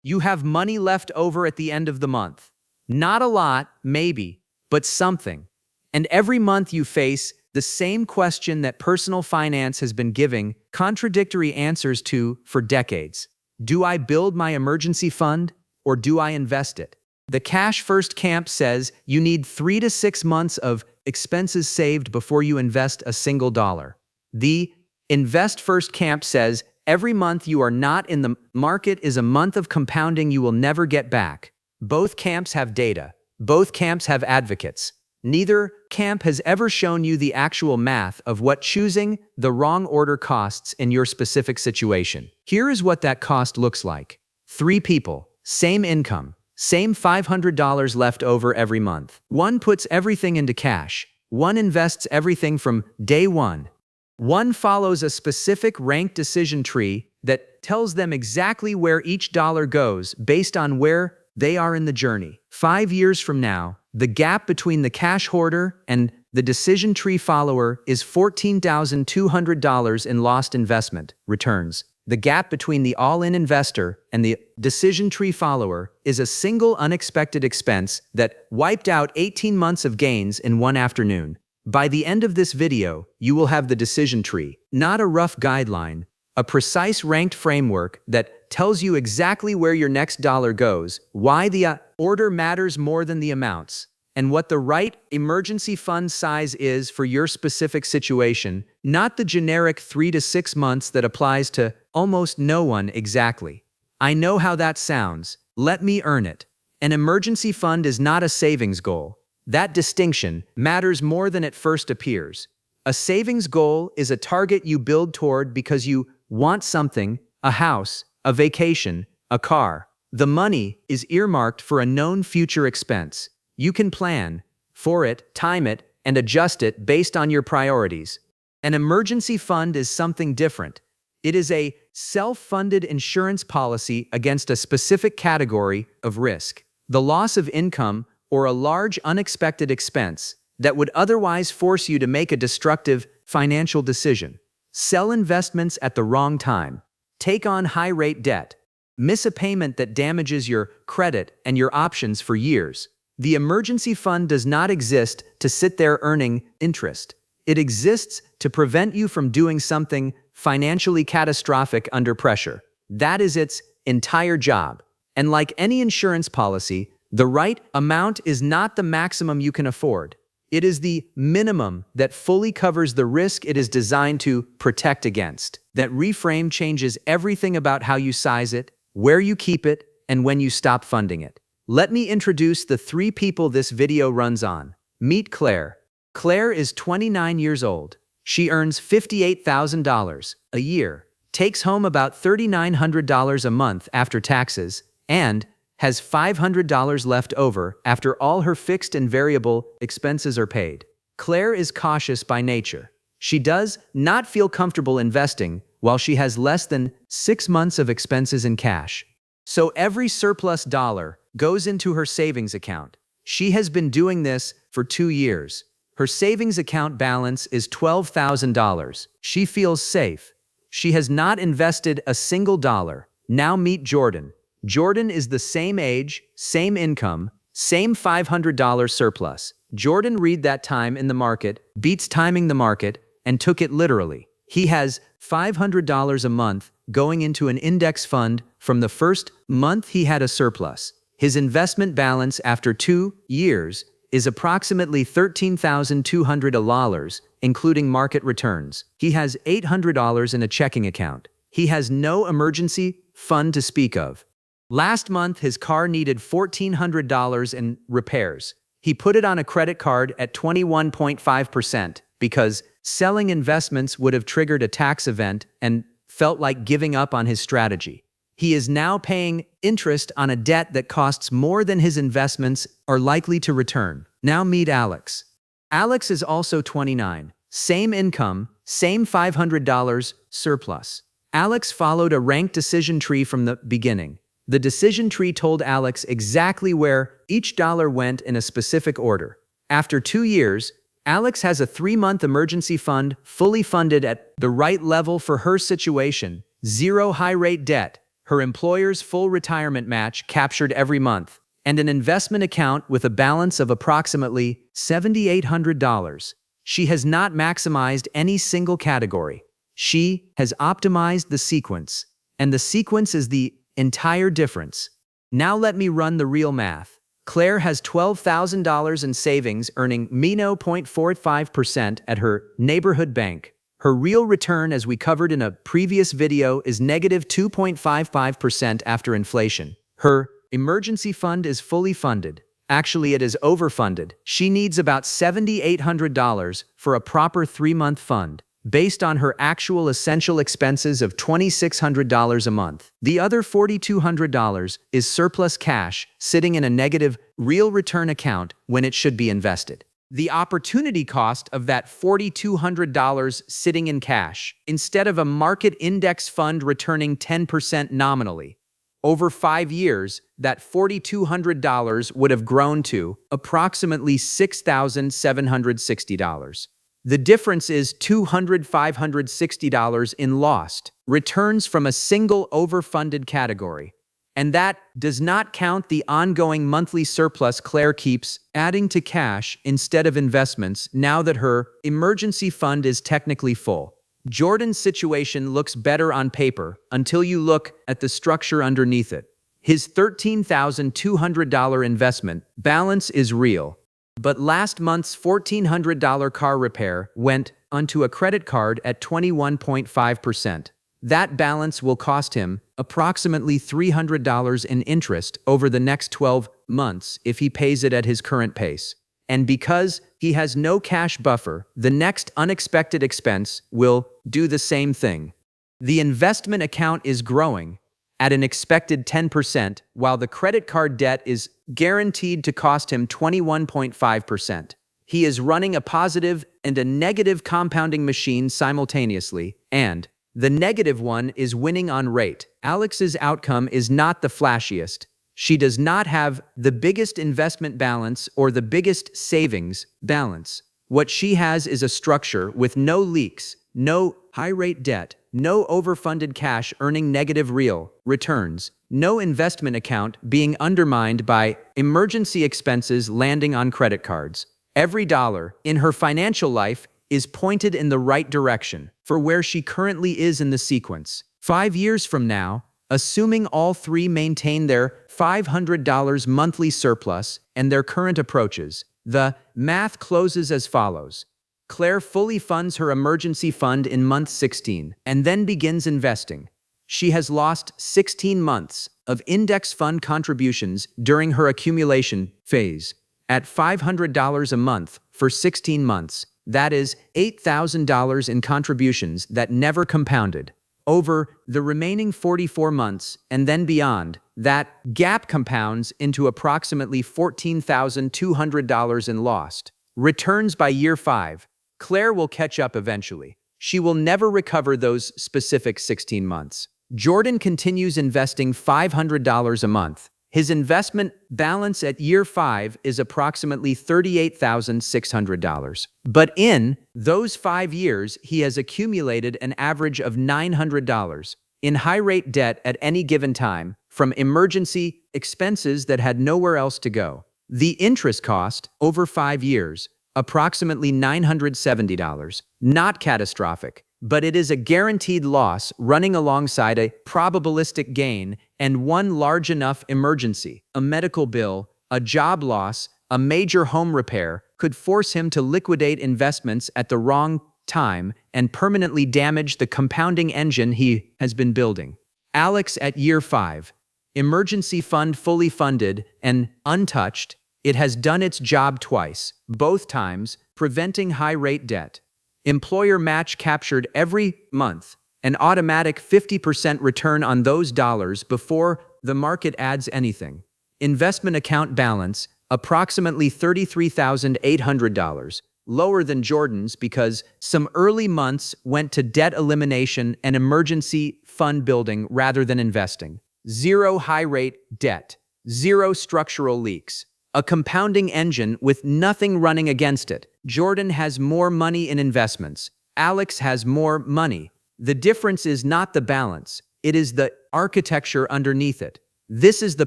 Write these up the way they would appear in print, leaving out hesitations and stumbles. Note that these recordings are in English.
You have money left over at the end of the month. Not a lot, maybe, but something. And every month you face the same question that personal finance has been giving contradictory answers to for decades. Do I build my emergency fund or do I invest it? The Cash First camp says you need 3 to 6 months of expenses saved before you invest a single dollar. The Invest First camp says every month you are not in the market is a month of compounding you will never get back. Both camps have data. Both camps have advocates. Neither camp has ever shown you the actual math of what choosing the wrong order costs in your specific situation. Here is what that cost looks like. 3 people, same income, same $500 left over every month. One puts everything into cash. One invests everything from day one. One follows a specific ranked decision tree that tells them exactly where each dollar goes based on where they are in the journey. 5 years from now, the gap between the cash hoarder and the decision tree follower is $14,200 in lost investment returns. The gap between the all-in investor and the decision tree follower is a single unexpected expense that wiped out 18 months of gains in one afternoon. By the end of this video, you will have the decision tree, not a rough guideline, a precise ranked framework that tells you exactly where your next dollar goes, why the order matters more than the amounts, and what the right emergency fund size is for your specific situation, not the generic 3 to 6 months that applies to almost no one exactly. I know how that sounds. Let me earn it. An emergency fund is not a savings goal. That distinction matters more than it first appears. A savings goal is a target you build toward because you want something, a house, a vacation, a car. The money is earmarked for a known future expense. You can plan for it, time it, and adjust it based on your priorities. An emergency fund is something different. It is a self-funded insurance policy against a specific category of risk, the loss of income or a large unexpected expense that would otherwise force you to make a destructive financial decision. Sell investments at the wrong time. Take on high-rate debt. Miss a payment that damages your credit and your options for years. The emergency fund does not exist to sit there earning interest. It exists to prevent you from doing something financially catastrophic under pressure. That is its entire job. And like any insurance policy, the right amount is not the maximum you can afford. It is the minimum that fully covers the risk it is designed to protect against. That reframe changes everything about how you size it, where you keep it, and when you stop funding it. Let me introduce the 3 people this video runs on. Meet Claire. Claire is 29 years old. She earns $58,000 a year, takes home about $3,900 a month after taxes, and has $500 left over after all her fixed and variable expenses are paid. Claire is cautious by nature. She does not feel comfortable investing while she has less than 6 months of expenses in cash. So every surplus dollar goes into her savings account. She has been doing this for 2 years. Her savings account balance is $12,000. She feels safe. She has not invested a single dollar. Now meet Jordan. Jordan is the same age, same income, same $500 surplus. Jordan read that time in the market, beats timing the market, and took it literally. He has $500 a month going into an index fund from the first month he had a surplus. His investment balance after 2 years is approximately $13,200, including market returns. He has $800 in a checking account. He has no emergency fund to speak of. Last month, his car needed $1,400 in repairs. He put it on a credit card at 21.5% because selling investments would have triggered a tax event and felt like giving up on his strategy. He is now paying interest on a debt that costs more than his investments are likely to return. Now meet Alex. Alex is also 29. Same income, same $500 surplus. Alex followed a ranked decision tree from the beginning. The decision tree told Alex exactly where each dollar went in a specific order. After 2 years, Alex has a 3-month emergency fund fully funded at the right level for her situation, 0 high-rate debt. her employer's full retirement match captured every month, and an investment account with a balance of approximately $7,800. She has not maximized any single category. She has optimized the sequence, and the sequence is the entire difference. Now let me run the real math. Claire has $12,000 in savings earning 0.45% at her neighborhood bank. Her real return, as we covered in a previous video, is negative 2.55% after inflation. Her emergency fund is fully funded. Actually, it is overfunded. She needs about $7,800 for a proper 3-month fund, based on her actual essential expenses of $2,600 a month. The other $4,200 is surplus cash sitting in a negative real return account when it should be invested. The opportunity cost of that $4,200 sitting in cash, instead of a market index fund returning 10% nominally, over 5 years, that $4,200 would have grown to approximately $6,760. The difference is $560 in lost returns from a single overfunded category. And that does not count the ongoing monthly surplus Claire keeps adding to cash instead of investments now that her emergency fund is technically full. Jordan's situation looks better on paper until you look at the structure underneath it. His $13,200 investment balance is real, but last month's $1,400 car repair went onto a credit card at 21.5%. That balance will cost him approximately $300 in interest over the next 12 months if he pays it at his current pace. And because he has no cash buffer, the next unexpected expense will do the same thing. The investment account is growing at an expected 10%, while the credit card debt is guaranteed to cost him 21.5%. He is running a positive and a negative compounding machine simultaneously, and the negative one is winning on rate. Alex's outcome is not the flashiest. She does not have the biggest investment balance or the biggest savings balance. What she has is a structure with no leaks, no high-rate debt, no overfunded cash earning negative real returns, no investment account being undermined by emergency expenses landing on credit cards. Every dollar in her financial life is pointed in the right direction for where she currently is in the sequence. 5 years from now, assuming all three maintain their $500 monthly surplus and their current approaches, the math closes as follows. Claire fully funds her emergency fund in month 16 and then begins investing. She has lost 16 months of index fund contributions during her accumulation phase. At $500 a month for 16 months, that is $8,000 in contributions that never compounded. Over the remaining 44 months and then beyond, that gap compounds into approximately $14,200 in lost returns by year 5. Claire will catch up eventually. She will never recover those specific 16 months. Jordan continues investing $500 a month. His investment balance at year 5 is approximately $38,600. But in those 5 years, he has accumulated an average of $900 in high-rate debt at any given time from emergency expenses that had nowhere else to go. The interest cost over 5 years, approximately $970. Not catastrophic, but it is a guaranteed loss running alongside a probabilistic gain and one large enough emergency. A medical bill, a job loss, a major home repair could force him to liquidate investments at the wrong time and permanently damage the compounding engine he has been building. Alex at year 5. Emergency fund fully funded and untouched. It has done its job twice, both times preventing high-rate debt. Employer match captured every month, an automatic 50% return on those dollars before the market adds anything. Investment account balance, approximately $33,800, lower than Jordan's because some early months went to debt elimination and emergency fund building rather than investing. Zero high-rate debt, zero structural leaks. A compounding engine with nothing running against it. Jordan has more money in investments. Alex has more money. The difference is not the balance. It is the architecture underneath it. This is the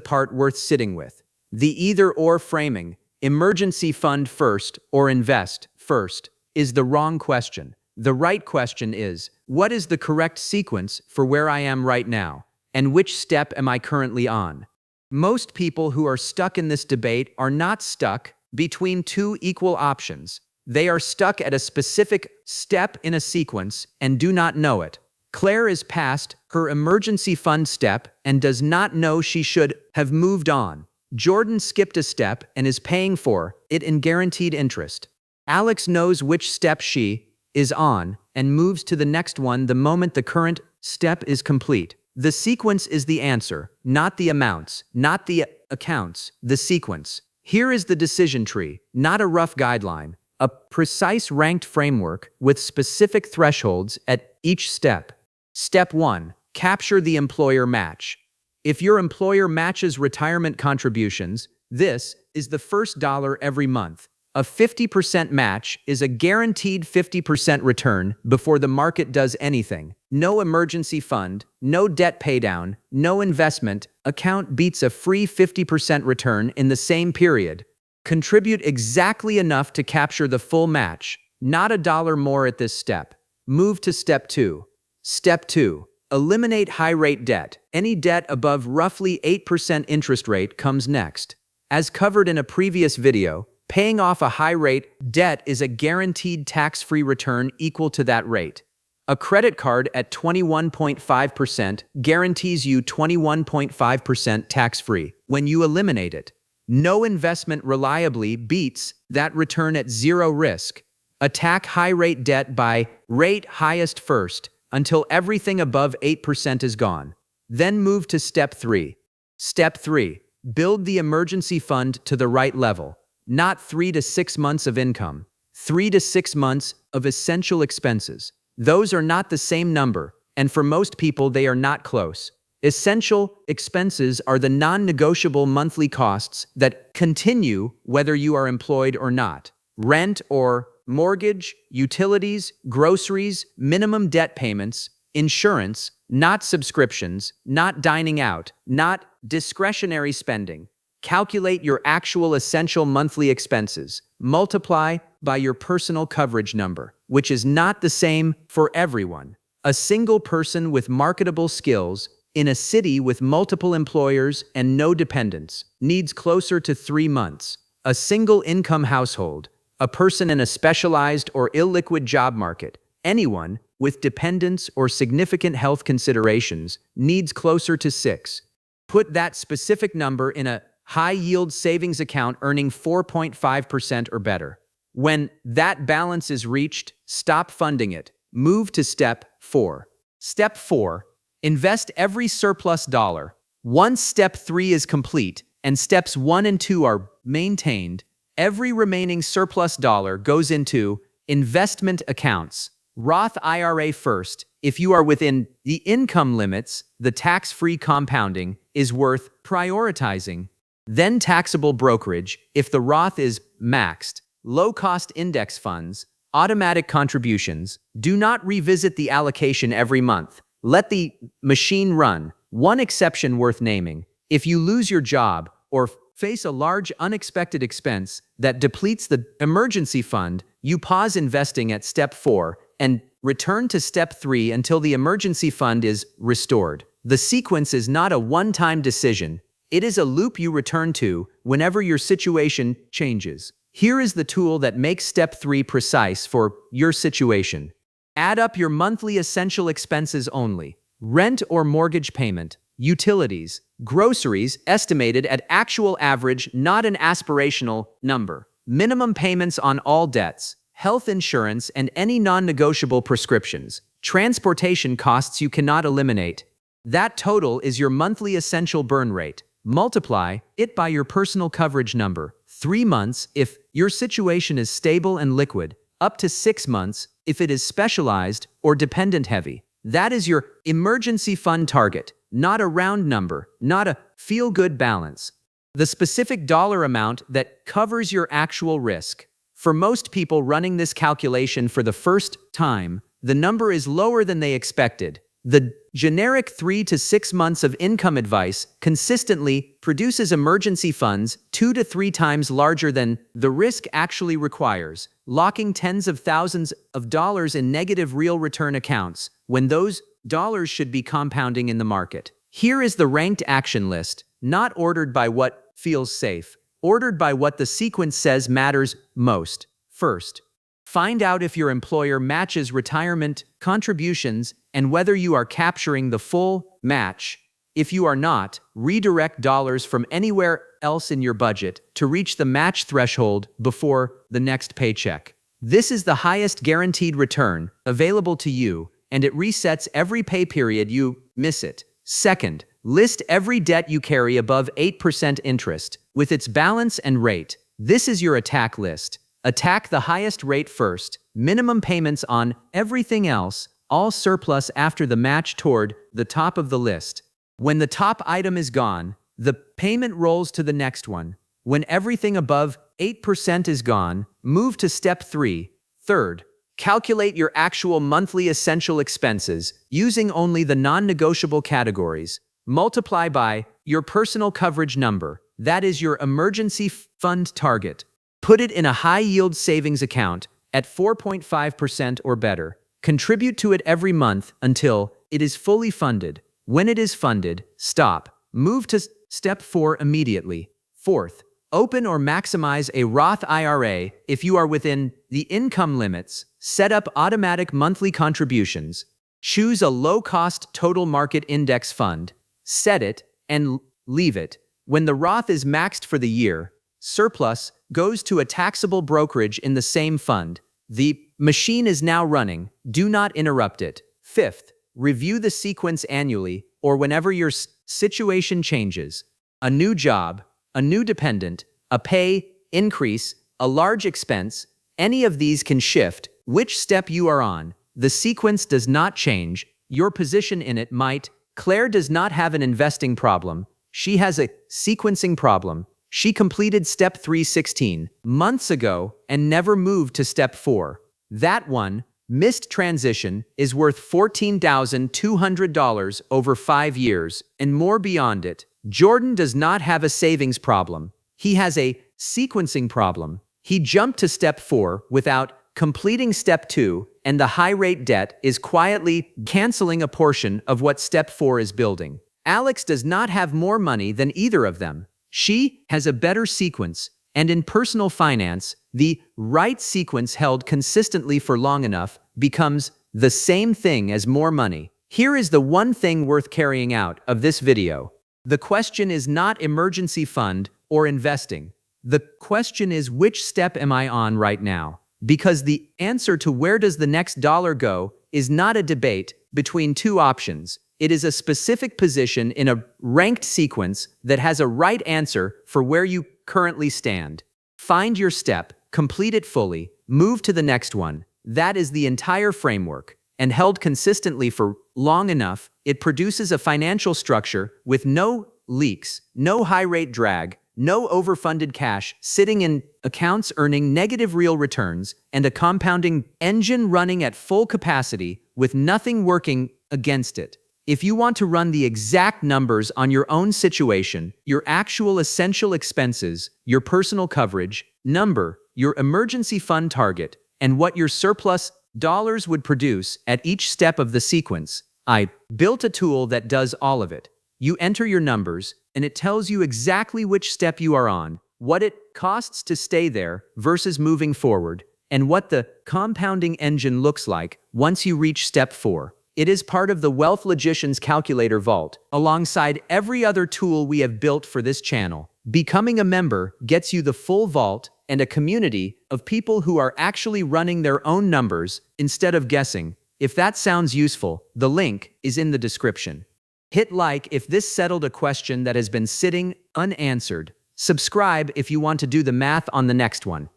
part worth sitting with. The either-or framing, emergency fund first or invest first, is the wrong question. The right question is, what is the correct sequence for where I am right now? And which step am I currently on? Most people who are stuck in this debate are not stuck between two equal options. They are stuck at a specific step in a sequence and do not know it. Claire is past her emergency fund step and does not know she should have moved on. Jordan skipped a step and is paying for it in guaranteed interest. Alex knows which step she is on and moves to the next one the moment the current step is complete. The sequence is the answer, not the amounts, not the accounts, the sequence. Here is the decision tree, not a rough guideline, a precise ranked framework with specific thresholds at each step. Step 1. Capture the employer match. If your employer matches retirement contributions, this is the first dollar every month. A 50% match is a guaranteed 50% return before the market does anything. No emergency fund, no debt paydown, no investment account beats a free 50% return in the same period. Contribute exactly enough to capture the full match, not a dollar more at this step. Move to Step 2. Step 2. Eliminate high-rate debt. Any debt above roughly 8% interest rate comes next. As covered in a previous video, paying off a high-rate debt is a guaranteed tax-free return equal to that rate. A credit card at 21.5% guarantees you 21.5% tax-free when you eliminate it. No investment reliably beats that return at zero risk. Attack high-rate debt by rate highest first until everything above 8% is gone. Then move to Step 3. Step 3. Build the emergency fund to the right level. Not 3 to 6 months of income. 3 to 6 months of essential expenses. Those are not the same number, and for most people they are not close. Essential expenses are the non-negotiable monthly costs that continue whether you are employed or not. Rent or mortgage, utilities, groceries, minimum debt payments, insurance, not subscriptions, not dining out, not discretionary spending. Calculate your actual essential monthly expenses. Multiply by your personal coverage number, which is not the same for everyone. A single person with marketable skills in a city with multiple employers and no dependents needs closer to 3 months. A single income household, a person in a specialized or illiquid job market, anyone with dependents or significant health considerations needs closer to 6. Put that specific number in a high-yield savings account earning 4.5% or better. When that balance is reached, stop funding it. Move to Step 4. Step 4. Invest every surplus dollar. Once Step 3 is complete and Steps 1 and 2 are maintained, every remaining surplus dollar goes into investment accounts. Roth IRA first. If you are within the income limits, the tax-free compounding is worth prioritizing. Then taxable brokerage, if the Roth is maxed. Low-cost index funds, automatic contributions. Do not revisit the allocation every month. Let the machine run. One exception worth naming: if you lose your job or face a large unexpected expense that depletes the emergency fund, you pause investing at Step 4 and return to Step 3 until the emergency fund is restored. The sequence is not a one-time decision. It is a loop you return to whenever your situation changes. Here is the tool that makes Step 3 precise for your situation. Add up your monthly essential expenses only. Rent or mortgage payment, utilities, groceries estimated at actual average, not an aspirational number. Minimum payments on all debts, health insurance and any non-negotiable prescriptions. Transportation costs you cannot eliminate. That total is your monthly essential burn rate. Multiply it by your personal coverage number. 3 months if your situation is stable and liquid, up to 6 months if it is specialized or dependent heavy. That is your emergency fund target, not a round number, not a feel-good balance. The specific dollar amount that covers your actual risk. For most people running this calculation for the first time, the number is lower than they expected. The generic 3 to 6 months of income advice consistently produces emergency funds 2 to 3 times larger than the risk actually requires, locking tens of thousands of dollars in negative real return accounts when those dollars should be compounding in the market. Here is the ranked action list, not ordered by what feels safe, ordered by what the sequence says matters most. First, find out if your employer matches retirement contributions and whether you are capturing the full match. If you are not, redirect dollars from anywhere else in your budget to reach the match threshold before the next paycheck. This is the highest guaranteed return available to you, and it resets every pay period you miss it. Second, list every debt you carry above 8% interest, with its balance and rate. This is your attack list. Attack the highest rate first, minimum payments on everything else, all surplus after the match toward the top of the list. When the top item is gone, the payment rolls to the next one. When everything above 8% is gone, move to step 3. Third, calculate your actual monthly essential expenses using only the non-negotiable categories. Multiply by your personal coverage number, that is your emergency fund target. Put it in a high-yield savings account at 4.5% or better. Contribute to it every month until it is fully funded. When it is funded, stop. Move to step 4 immediately. Fourth, open or maximize a Roth IRA if you are within the income limits. Set up automatic monthly contributions. Choose a low-cost total market index fund. Set it and leave it. When the Roth is maxed for the year, surplus goes to a taxable brokerage in the same fund. The machine is now running. Do not interrupt it. Fifth, review the sequence annually or whenever your situation changes. A new job, a new dependent, a pay increase, a large expense, any of these can shift which step you are on. The sequence does not change. Your position in it might. Claire does not have an investing problem. She has a sequencing problem. She completed step 316 months ago and never moved to step 4. That one, missed transition, is worth $14,200 over 5 years and more beyond it. Jordan does not have a savings problem. He has a sequencing problem. He jumped to step 4 without completing step 2, and the high-rate debt is quietly canceling a portion of what step 4 is building. Alex does not have more money than either of them. She has a better sequence, and in personal finance, the right sequence held consistently for long enough becomes the same thing as more money. Here is the one thing worth carrying out of this video. The question is not emergency fund or investing. The question is, which step am I on right now? Because the answer to where does the next dollar go is not a debate between two options. It is a specific position in a ranked sequence that has a right answer for where you currently stand. Find your step, complete it fully, move to the next one. That is the entire framework. And held consistently for long enough, it produces a financial structure with no leaks, no high-rate drag, no overfunded cash sitting in accounts earning negative real returns, and a compounding engine running at full capacity with nothing working against it. If you want to run the exact numbers on your own situation, your actual essential expenses, your personal coverage number, your emergency fund target, and what your surplus dollars would produce at each step of the sequence, I built a tool that does all of it. You enter your numbers, and it tells you exactly which step you are on, what it costs to stay there versus moving forward, and what the compounding engine looks like once you reach step 4. It is part of the Wealth Logician's Calculator Vault, alongside every other tool we have built for this channel. Becoming a member gets you the full vault and a community of people who are actually running their own numbers instead of guessing. If that sounds useful, the link is in the description. Hit like if this settled a question that has been sitting unanswered. Subscribe if you want to do the math on the next one.